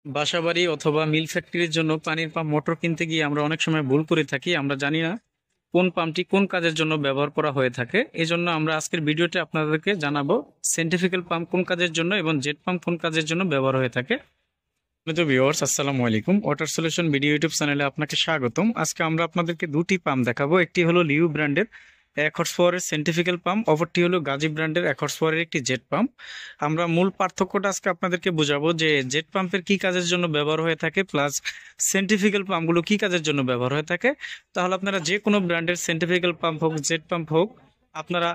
বাসাবাড়ি অথবা মিল ফ্যাক্টরির জন্য পানির পাম্প মোটর কিনতে গিয়ে আমরা অনেক সময় ভুল করে থাকি। আমরা জানি না কোন পাম্পটি কোন কাজের জন্য ব্যবহার করা হয়ে থাকে। এই জন্য আমরা আজকের ভিডিওতে আপনাদেরকে জানাবো সেন্ট্রিফিক্যাল পাম্প কোন কাজের জন্য এবং জেট পাম্প কোন কাজের জন্য ব্যবহার হয়ে থাকে। তো ভিউয়ার্স, আসসালামু আলাইকুম। ওয়াটার সলিউশন ভিডিও ইউটিউব চ্যানেলে আপনাকে স্বাগতম। আজকে আমরা আপনাদেরকে দুটি পাম্প দেখাবো। একটি হলো লিউ ব্র্যান্ডের 1 হর্স পাওয়ারের সেন্ট্রিফিক্যাল পাম্প, অপরটি হলো গাজী ব্র্যান্ডের 1 হর্স পাওয়ারের একটি জেট পাম্প। আমরা মূল পার্থক্যটা আজকে আপনাদেরকে বোঝাবো যে জেট পাম্পের কি কাজের জন্য ব্যবহার হয়ে থাকে, প্লাস সেন্ট্রিফিক্যাল পাম্পগুলো কি কাজের জন্য ব্যবহার হয়ে থাকে। তাহলে আপনারা যে কোনো ব্র্যান্ডের সেন্ট্রিফিক্যাল পাম্প হোক, জেট পাম্প হোক, আপনারা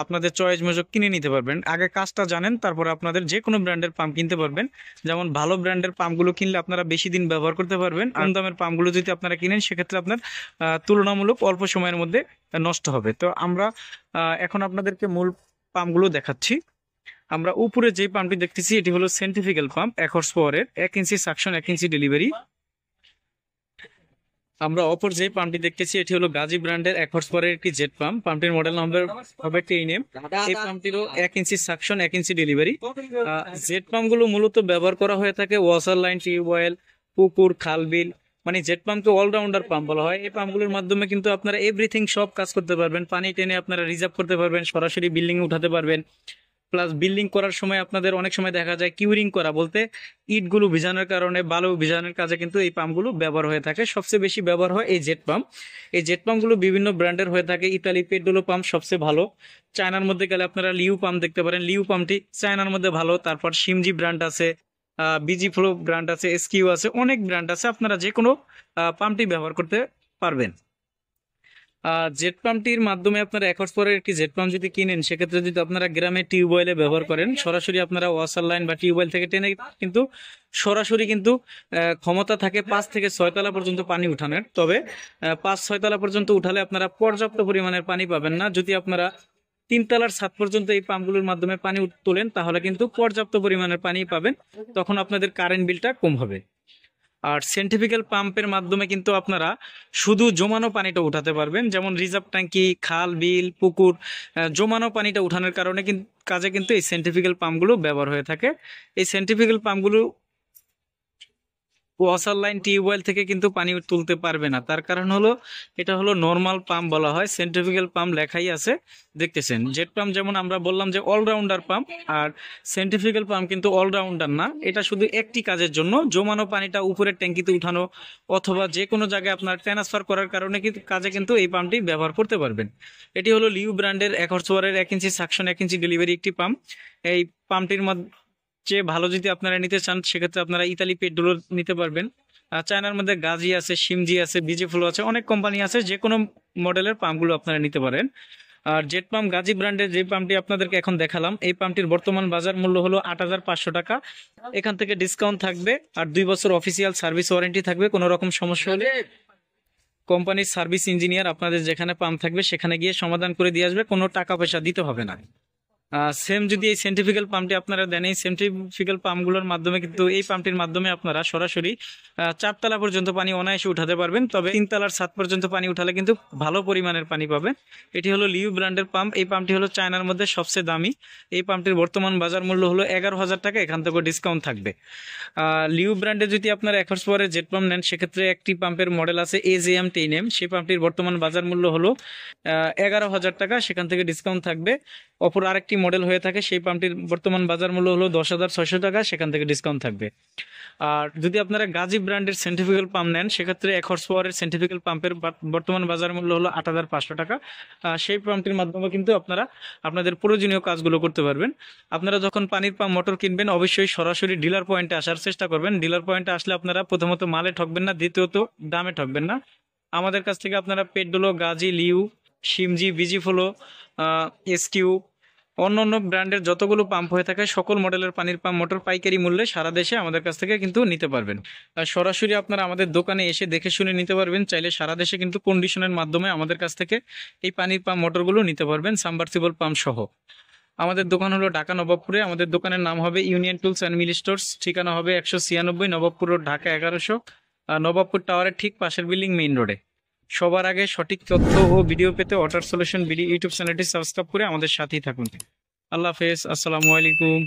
আপনাদের চয়েস মতো কিনে নিতে পারবেন। আগে কাজটা জানেন, তারপরে আপনাদের যে কোনো ব্র্যান্ডের পাম্প কিনতে পারবেন। যেমন ভালো ব্র্যান্ডের পাম্পগুলো কিনলে আপনারা বেশি দিন ব্যবহার করতে পারবেন। কম দামের পাম্পগুলো যদি আপনারা কিনেন, সেক্ষেত্রে আপনার তুলনামূলক অল্প সময়ের মধ্যে নষ্ট হবে। তো আমরা এখন আপনাদেরকে মূল পাম্পগুলো দেখাচ্ছি। আমরা উপরে যে পাম্পটি দেখতেছি এটি হলো সেন্ট্রিফিক্যাল পাম্প 1 হর্স পাওয়ারের, 1 ইঞ্চি সাকশন 1 ইঞ্চি ডেলিভারি। আমরা অপর যে পাম্পটি দেখতেছি এটি হলো গাজী ব্র্যান্ডের 1 হর্স পাওয়ারের একটি জেট পাম্প। পাম্পটির মডেল নাম্বার হবে টিএনএম। এই পাম্পটিরও 1 ইঞ্চি সাকশন 1 ইঞ্চি ডেলিভারি। জেট পাম্পগুলো মূলত ব্যবহার করা হয়ে থাকে ওয়াসার লাইন, টিউবওয়েল, পুকুর, খাল, বিল। মানে জেট পাম্পকে অলরাউন্ডার পাম্প বলা হয়। এই পাম্পগুলোর মাধ্যমে কিন্তু আপনারা এভরিথিং সব কাজ করতে পারবেন। পানি টেনে আপনারা রিজার্ভ করতে পারবেন, সরাসরি বিল্ডিং এ উঠাতে পারবেন। প্লাস বিল্ডিং করার সময় আপনাদের অনেক সময় দেখা যায় কিউরিং করা বলতে ইটগুলো ভিজানোর কারণে, বালু ভিজানোর কাজে কিন্তু এই পাম্পগুলো ব্যবহার হয়ে থাকে। সবচেয়ে বেশি ব্যবহার হয় এই জেট পাম্প। এই জেট পাম্পগুলো বিভিন্ন ব্র্যান্ডের হয়ে থাকে। ইতালি পেড্রোলো পাম্প সবচেয়ে ভালো। চায়নার মধ্যে গেলে আপনারা লিউ পাম্প দেখতে পারেন। লিউ পাম্পটি চায়নার মধ্যে ভালো। তারপর সিমজি ব্র্যান্ড আছে, বিজি ফ্লো ব্র্যান্ড আছে, এসকিউ আছে, অনেক ব্র্যান্ড আছে। আপনারা যে কোনো পাম্পটি ব্যবহার করতে পারবেন। জেট পাম্পটির মাধ্যমে আপনারা 1 হর্স পাওয়ারের একটি জেট পাম্প যদি কিনেন, সেক্ষেত্রে যদি আপনারা গ্রামে টিউবওয়েলে ব্যবহার করেন, সরাসরি আপনারা ওয়াসার লাইন বা টিউবওয়েল থেকে টেনে কিন্তু সরাসরি কিন্তু ক্ষমতা থাকে 5 থেকে 6 তলা পর্যন্ত পানি উঠানোর। তবে 5-6 তলা পর্যন্ত উঠালে আপনারা পর্যাপ্ত পরিমাণের পানি পাবেন না। যদি আপনারা 3 তলার ছাদ পর্যন্ত এই পাম্পগুলোর মাধ্যমে পানি তোলেন, তাহলে কিন্তু পর্যাপ্ত পরিমাণের পানি পাবেন। তখন আপনাদের কারেন্ট বিলটা কম হবে। আর সেন্ট্রিফিক্যাল পাম্পের মাধ্যমে কিন্তু আপনারা শুধু জমানো পানিটা উঠাতে পারবেন। যেমন রিজার্ভ ট্যাঙ্কি, খাল, বিল, পুকুর, জমানো পানিটা উঠানোর কারণে কিন্তু কাজে কিন্তু এই সেন্ট্রিফিক্যাল পাম্পগুলো ব্যবহার হয়ে থাকে। এই সেন্ট্রিফিক্যাল পাম্পগুলো ওয়াসার লাইন, টিউবওয়েল থেকে কিন্তু পানি তুলতে পারবে না। তার কারণ হলো এটা হলো নর্মাল পাম্প বলা হয়। সেন্ট্রিফিক্যাল পাম্প লেখাই আছে, দেখতেছেন। জেট পাম্প যেমন আমরা বললাম যে অলরাউন্ডার পাম্প, আর সেন্ট্রিফিক্যাল পাম্প কিন্তু অলরাউন্ডার না। এটা শুধু একটি কাজের জন্য, জমানো পানিটা উপরের ট্যাঙ্কিতে উঠানো অথবা যে কোনো জায়গায় আপনার ট্রান্সফার করার কারণে কিন্তু কাজে কিন্তু এই পাম্পটি ব্যবহার করতে পারবেন। এটি হলো লিউ ব্র্যান্ডের 1 হর্স পাওয়ারের 1 ইঞ্চি সাকশন 1 ইঞ্চি ডেলিভারি একটি পাম্প। এই পাম্পটির চেয়ে ভালো যদি আপনারা নিতে চান, সেক্ষেত্রে আপনারা ইতালি পেড্রোলো নিতে পারবেন। চায়নার মধ্যে গাজী আছে, সিমজি আছে, বিজি ফ্লো আছে, অনেক কোম্পানি আছে। যে কোনো মডেলের পাম্পগুলো আপনারা নিতে পারেন। আর জেট পাম্প গাজী ব্র্যান্ডের যে পাম্পটি আপনাদেরকে এখন দেখালাম, এই পাম্পটির বর্তমান বাজার মূল্য হলো 8,500 টাকা। এখান থেকে ডিসকাউন্ট থাকবে, আর 2 বছর অফিসিয়াল সার্ভিস ওয়ারেন্টি থাকবে। কোনো রকম সমস্যা হলে কোম্পানির সার্ভিস ইঞ্জিনিয়ার আপনাদের যেখানে পাম্প থাকবে সেখানে গিয়ে সমাধান করে দিয়ে আসবে। কোনো টাকা পয়সা দিতে হবে না। সেম যদি এই সেন্ট্রিফিক্যাল পাম্পটি আপনারা দেন, এই সেন্ট্রিফিক্যাল পাম্পগুলোর মাধ্যমে কিন্তু এই পাম্পটির মাধ্যমে আপনারা সরাসরি 4 তলা পর্যন্ত পানি অনায়াসে উঠাতে পারবেন। তবে 3 তলার ছাদ পর্যন্ত পানি উঠালে কিন্তু ভালো পরিমাণের পানি পাবেন। এটি হলো লিউ ব্র্যান্ডের পাম্প। এই পাম্পটি হলো চায়নার মধ্যে সবচেয়ে দামি। এই পাম্পটির বর্তমান বাজার মূল্য হলো 11,000 টাকা। এখান থেকে ডিসকাউন্ট থাকবে। লিউ ব্র্যান্ডের যদি আপনারা 1 হর্স পাওয়ারের জেট পাম্প নেন, সেক্ষেত্রে একটি পাম্পের মডেল আছে AJM 10M। সেই পাম্পটির বর্তমান বাজার মূল্য হলো 11,000 টাকা। সেখান থেকে ডিসকাউন্ট থাকবে। অপর আরেকটি মডেল হয়ে থাকে, সেই পাম্পটির বর্তমান বাজার মূল্য হলো 10,600 টাকা। সেখান থেকে ডিসকাউন্ট থাকবে। আর যদি আপনারা গাজী ব্র্যান্ডের সেন্ট্রিফিক্যাল পাম্প নেন, সেক্ষেত্রে 1 হর্স পাওয়ারের সেন্ট্রিফিক্যাল পাম্পের বর্তমান বাজার মূল্য হলো 8,500 টাকা। সেই পাম্পটির মাধ্যমে কিন্তু আপনারা আপনাদের প্রয়োজনীয় কাজগুলো করতে পারবেন। আপনারা যখন পানির পাম্প মোটর কিনবেন, অবশ্যই সরাসরি ডিলার পয়েন্টে আসার চেষ্টা করবেন। ডিলার পয়েন্টে আসলে আপনারা প্রথমত মালে ঠকবেন না, দ্বিতীয়ত দামে ঠকবেন না। আমাদের কাছ থেকে আপনারা পেড্রোলো, গাজী, লিউ, সিমজি, বিজি ফ্লো, এসকিউ, অন্য ব্র্যান্ডের যতগুলো পাম্প হয়ে থাকে সকল মডেলের পানির পাম্প মোটর পাইকারি মূল্যে সারা দেশে আমাদের কাছ থেকে কিন্তু নিতে পারবেন। আর সরাসরি আপনারা আমাদের দোকানে এসে দেখে শুনে নিতে পারবেন। চাইলে সারা দেশে কিন্তু কন্ডিশনের মাধ্যমে আমাদের কাছ থেকে এই পানির পাম্প মোটরগুলো নিতে পারবেন, সাবমার্সিবল পাম্প সহ। আমাদের দোকান হলো ঢাকা নবাবপুরে। আমাদের দোকানের নাম হবে union tools and mill stores. ঠিকানা হবে 196 নবাবপুর রোড, ঢাকা 1100। নবাবপুর টাওয়ারের ঠিক পাশের বিল্ডিং, মেইন রোডে। সবার আগে সঠিক তথ্য ও ভিডিও পেতে ওয়াটার সলিউশন ভিডিও ইউটিউব চ্যানেলটি সাবস্ক্রাইব করে আমাদের সাথেই থাকুন। আল্লাহ হাফেজ, আসসালামু আলাইকুম।